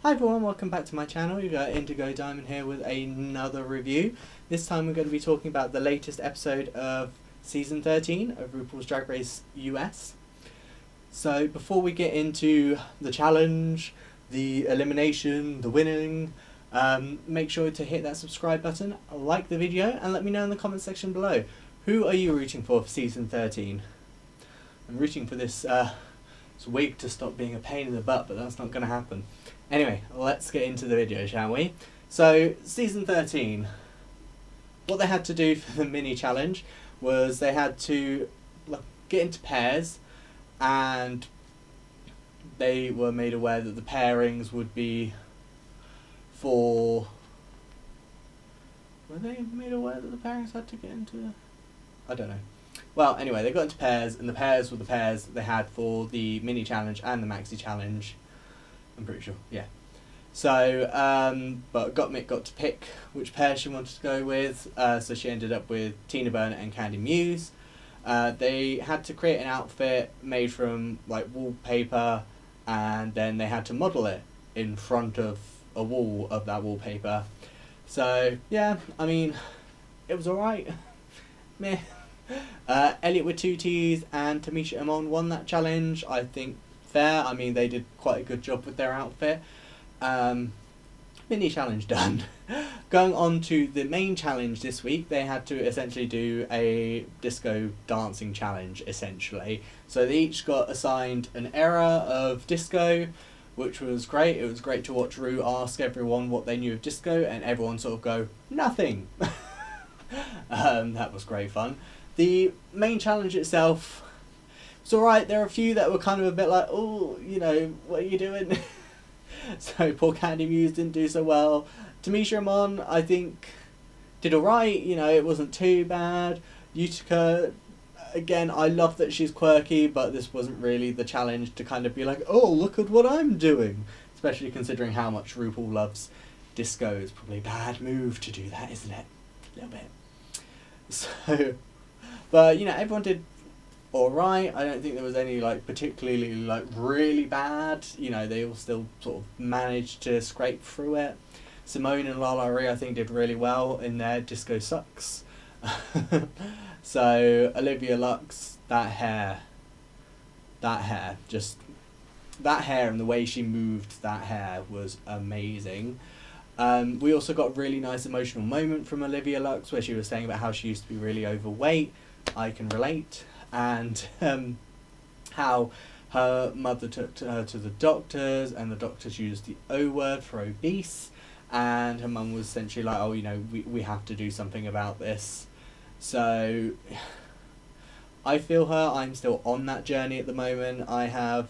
Hi everyone, welcome back to my channel. You got Indigo Diamond here with another review. This time we're going to be talking about the latest episode of Season 13 of RuPaul's Drag Race US. So before we get into the challenge, the elimination, the winning, make sure to hit that subscribe button, like the video, and let me know in the comment section below. Who are you rooting for Season 13? I'm rooting for this wig to stop being a pain in the butt, but that's not going to happen. Anyway, let's get into the video, shall we? So, Season 13. What they had to do for the mini challenge was they had to get into pairs, and they were made aware that the pairings would be for... Were they made aware that the pairings had to get into... I don't know. Well, anyway, they got into pairs, and the pairs were the pairs that they had for the mini challenge and the maxi challenge. I'm pretty sure, yeah. So, but Gottmik got to pick which pair she wanted to go with, so she ended up with Tina Burner and Candy Muse. They had to create an outfit made from like wallpaper, and then they had to model it in front of a wall of that wallpaper. So, yeah, I mean, it was alright. Meh. Elliot with 2 T's and Tamisha Amon won that challenge. I think fair. I mean, they did quite a good job with their outfit. Mini challenge done. Going on to the main challenge this week, they had to essentially do a disco dancing challenge, essentially. So they each got assigned an era of disco, which was great. It was great to watch Ru ask everyone what they knew of disco, and everyone sort of go, nothing. That was great fun. The main challenge itself, it's alright. There are a few that were kind of a bit like, oh, you know, what are you doing? So poor Candy Muse didn't do so well. Tamisha Amon, I think, did alright. You know, it wasn't too bad. Utica, again, I love that she's quirky, but this wasn't really the challenge to kind of be like, oh, look at what I'm doing. Especially considering how much RuPaul loves disco. It's probably a bad move to do that, isn't it? A little bit. So, but, you know, everyone did alright. I don't think there was any like particularly like really bad. You know, they all still sort of managed to scrape through it. Simone and Lala Ri, I think, did really well in their Disco Sucks. So Olivia Lux, that hair, just that hair and the way she moved that hair was amazing. We also got a really nice emotional moment from Olivia Lux where she was saying about how she used to be really overweight. I can relate. And how her mother took her to the doctors, and the doctors used the O word for obese, and her mum was essentially like, oh, you know, we have to do something about this. So I feel her. I'm still on that journey at the moment. I have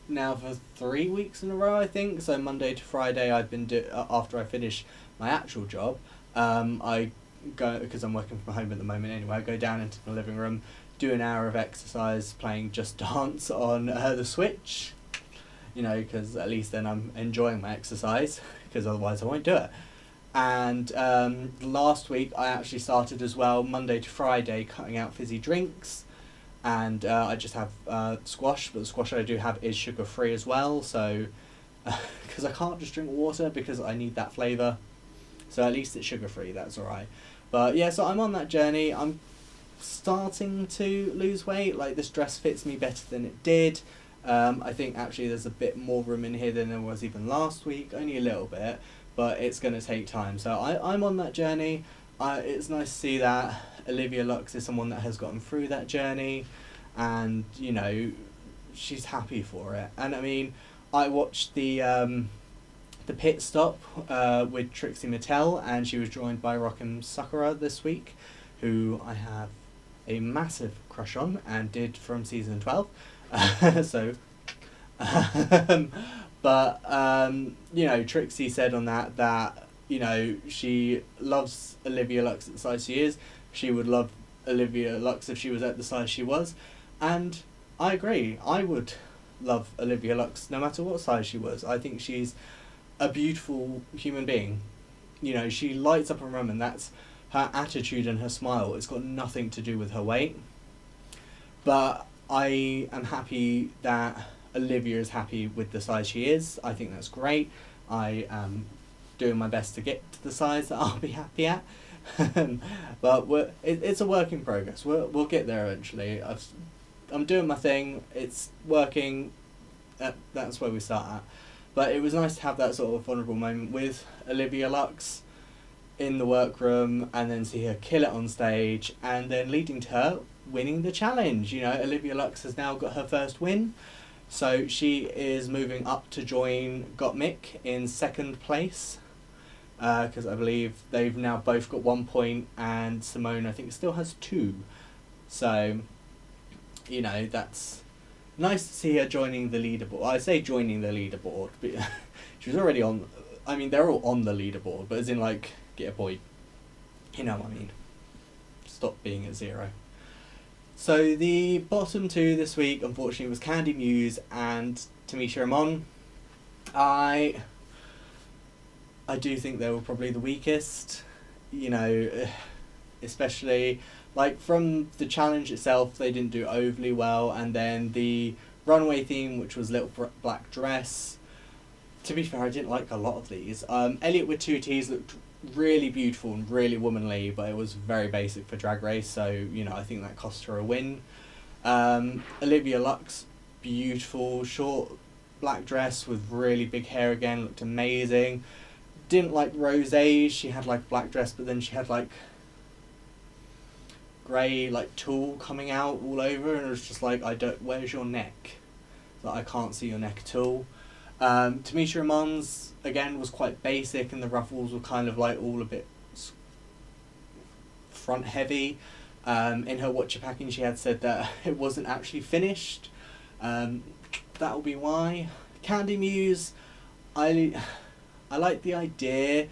now for 3 weeks in a row, I think. So Monday to Friday I've been after I finish my actual job, I go, because I'm working from home at the moment anyway, I go down into the living room, do an hour of exercise playing Just Dance on the Switch, you know, because at least then I'm enjoying my exercise, because otherwise I won't do it. And last week I actually started as well, Monday to Friday, cutting out fizzy drinks, and I just have squash, but the squash I do have is sugar free as well, so because I can't just drink water because I need that flavour, so at least it's sugar free, that's alright. But yeah, so I'm on that journey. I'm starting to lose weight. Like, this dress fits me better than it did. I think actually there's a bit more room in here than there was even last week, only a little bit, but it's going to take time. So I'm on that journey. It's nice to see that Olivia Lux is someone that has gotten through that journey, and, you know, she's happy for it. And I mean, I watched the pit stop with Trixie Mattel, and she was joined by Rock'em Sakura this week, who I have a massive crush on and did from season 12. So, but you know, Trixie said on that, you know, she loves Olivia Lux at the size she is. She would love Olivia Lux if she was at the size she was, and I agree. I would love Olivia Lux no matter what size she was. I think she's a beautiful human being. You know, she lights up a room, and that's her attitude and her smile. It's got nothing to do with her weight. But I am happy that Olivia is happy with the size she is. I think that's great. I am doing my best to get to the size that I'll be happy at. But it's a work in progress. We'll get there eventually. I'm doing my thing. It's working. That's where we start at. But it was nice to have that sort of vulnerable moment with Olivia Lux in the workroom, and then see her kill it on stage, and then leading to her winning the challenge. You know, Olivia Lux has now got her first win, so she is moving up to join Gottmik in second place, because I believe they've now both got 1 point, and Simone, I think, still has 2. So, you know, that's nice to see her joining the leaderboard. I say joining the leaderboard, but she was already on. I mean, they're all on the leaderboard, but as in, like, get a point. You know what I mean. Stop being at 0. So the bottom 2 this week, unfortunately, was Candy Muse and Tamisha Iman. I do think they were probably the weakest. You know, especially, like, from the challenge itself, they didn't do overly well, and then the runway theme, which was Little Black Dress. To be fair, I didn't like a lot of these. Elliot with 2 T's looked really beautiful and really womanly, but it was very basic for Drag Race, so, you know, I think that cost her a win. Olivia Lux, beautiful short black dress with really big hair again, looked amazing. Didn't like Rosé's. She had, like, black dress, but then she had, like, grey, like, tulle coming out all over, and it was just like, where's your neck? Like, I can't see your neck at all. Tamisha Iman's, again, was quite basic, and the ruffles were kind of, like, all a bit front heavy. In her Watch Your Packing, she had said that it wasn't actually finished. That'll be why. Candy Muse, I like the idea.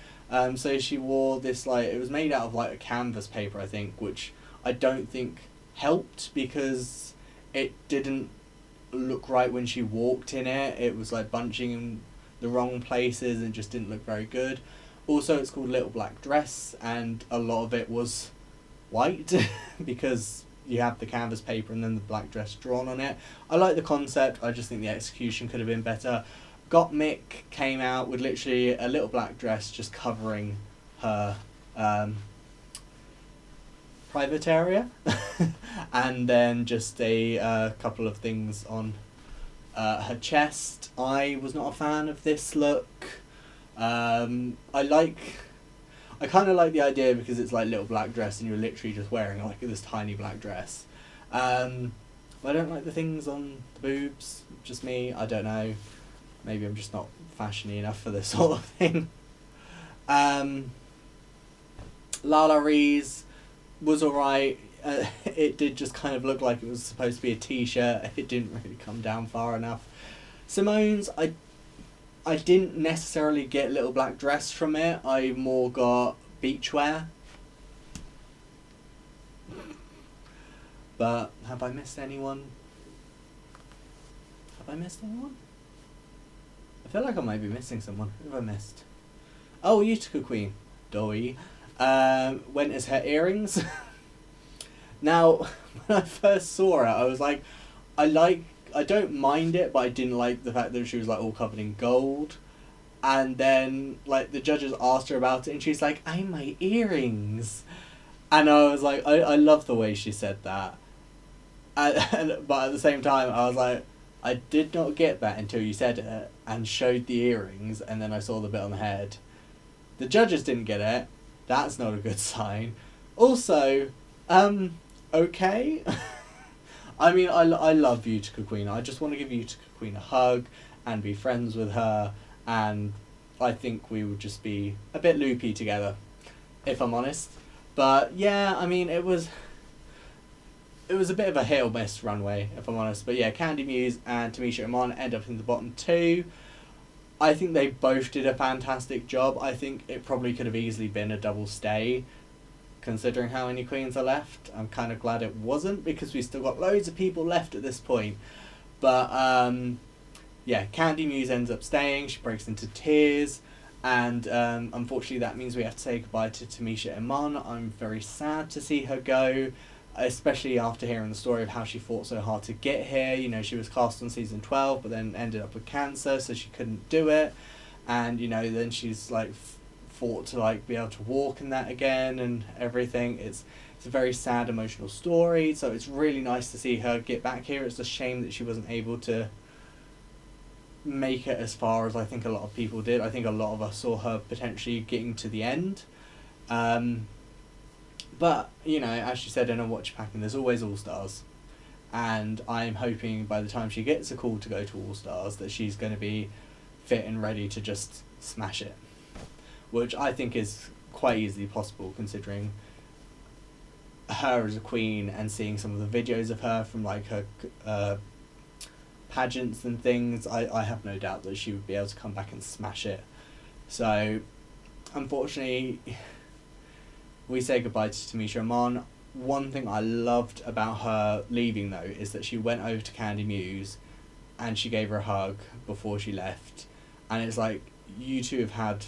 So she wore this, like, it was made out of, like, a canvas paper, I think, which I don't think helped because it didn't look right when she walked in it. It was, like, bunching in the wrong places and just didn't look very good. Also, it's called Little Black Dress, and a lot of it was white because you have the canvas paper and then the black dress drawn on it. I like the concept, I just think the execution could have been better. Gottmik came out with literally a little black dress just covering her private area and then just a couple of things on her chest. I was not a fan of this look. I kind of like the idea because it's like little black dress and you're literally just wearing like this tiny black dress. But I don't like the things on the boobs. Just me, I don't know. Maybe I'm just not fashiony enough for this sort of thing. Lala Ree's was alright. It did just kind of look like it was supposed to be a t-shirt. It didn't really come down far enough. Simone's, I didn't necessarily get little black dress from it. I more got beachwear. But have I missed anyone? Have I missed anyone? I feel like I might be missing someone. Who have I missed? Oh, Utica Queen. Doi. Went as her earrings. Now, when I first saw her, I was like, I don't mind it, but I didn't like the fact that she was like all covered in gold. And then like the judges asked her about it and she's like, my earrings. And I was like, I love the way she said that. But at the same time, I was like, I did not get that until you said it and showed the earrings and then I saw the bit on the head. The judges didn't get it. That's not a good sign. Also, okay. I mean, I love Utica Queen. I just want to give Utica Queen a hug and be friends with her, and I think we would just be a bit loopy together, if I'm honest. But yeah, I mean, it was a bit of a hit or miss runway, if I'm honest. But yeah, Candy Muse and Tamisha Iman end up in the bottom 2. I think they both did a fantastic job. I think it probably could have easily been a double stay, considering how many queens are left. I'm kind of glad it wasn't, because we still got loads of people left at this point. But yeah, Candy Muse ends up staying. She breaks into tears, and unfortunately that means we have to say goodbye to Tamisha Iman. I'm very sad to see her go. especially after hearing the story of how she fought so hard to get here. You know, she was cast on season 12, but then ended up with cancer, so she couldn't do it. And, you know, then she's, like, fought to, like, be able to walk and that again and everything. It's a very sad, emotional story, so it's really nice to see her get back here. It's a shame that she wasn't able to make it as far as I think a lot of people did. I think a lot of us saw her potentially getting to the end. But, you know, as she said in a watch packing, there's always All Stars. And I'm hoping by the time she gets a call to go to All Stars that she's going to be fit and ready to just smash it. Which I think is quite easily possible considering her as a queen and seeing some of the videos of her from like her pageants and things. I have no doubt that she would be able to come back and smash it. So, unfortunately, we say goodbye to Tamisha Iman. One thing I loved about her leaving, though, is that she went over to Candy Muse and she gave her a hug before she left. And it's like, you two have had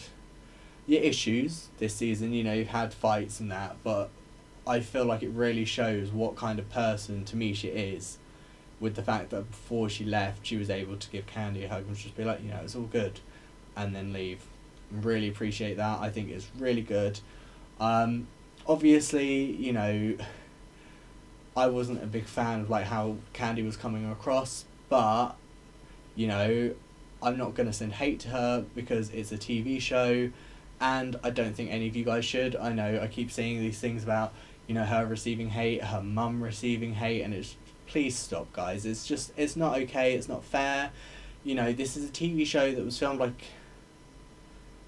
your issues this season, you know, you've had fights and that, but I feel like it really shows what kind of person Tamisha is, with the fact that before she left, she was able to give Candy a hug and just be like, you know, it's all good, and then leave. Really appreciate that. I think it's really good. Obviously, you know, I wasn't a big fan of like how Candy was coming across, but, you know, I'm not going to send hate to her because it's a TV show, and I don't think any of you guys should. I know I keep saying these things about, you know, her receiving hate, her mum receiving hate, and it's, please stop, guys. It's just, it's not okay, it's not fair. You know, this is a TV show that was filmed like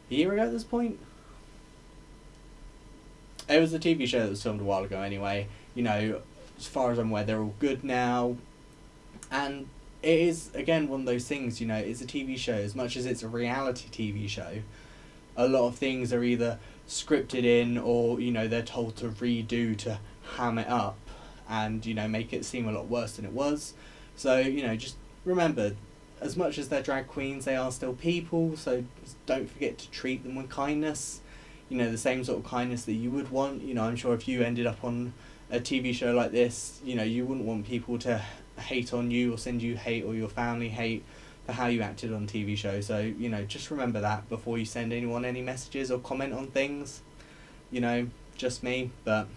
a year ago at this point. It was a TV show that was filmed a while ago anyway. You know, as far as I'm aware, they're all good now. And it is, again, one of those things, you know, it's a TV show. As much as it's a reality TV show, a lot of things are either scripted in or, you know, they're told to redo to ham it up and, you know, make it seem a lot worse than it was. So, you know, just remember, as much as they're drag queens, they are still people, so don't forget to treat them with kindness. You know, the same sort of kindness that you would want. You know, I'm sure if you ended up on a TV show like this, you know, you wouldn't want people to hate on you or send you hate or your family hate for how you acted on TV show. So, you know, just remember that before you send anyone any messages or comment on things. You know, just me. But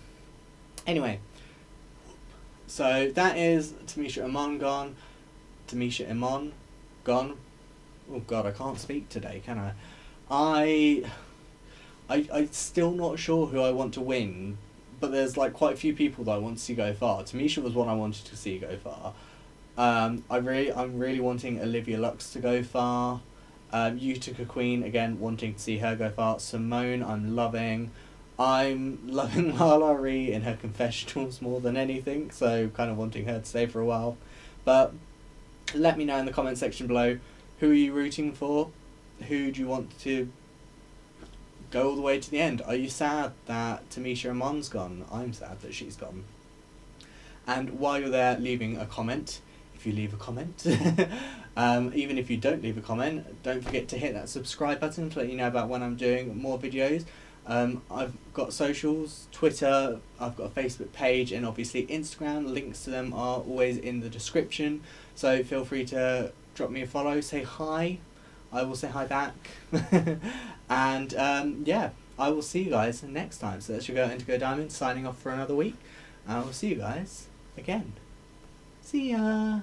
anyway, so that is Tamisha Iman gone. Tamisha Iman gone. Oh God, I can't speak today, can I? I'm still not sure who I want to win, but there's like quite a few people that I want to see go far. Tamisha was one I wanted to see go far. I'm really wanting Olivia Lux to go far. Utica Queen, again, wanting to see her go far. Simone, I'm loving Lala Ree in her confessionals more than anything, so kind of wanting her to stay for a while. But let me know in the comment section below, who are you rooting for? Who do you want to go all the way to the end? Are you sad that Tamisha Iman's gone? I'm sad that she's gone. And while you're there leaving a comment, if you leave a comment, even if you don't leave a comment, don't forget to hit that subscribe button to let you know about when I'm doing more videos. I've got socials, Twitter, I've got a Facebook page, and obviously Instagram. Links to them are always in the description, so feel free to drop me a follow, say hi. I will say hi back. And yeah, I will see you guys next time. So that's your girl Indigo Diamond signing off for another week. I will see you guys again. See ya.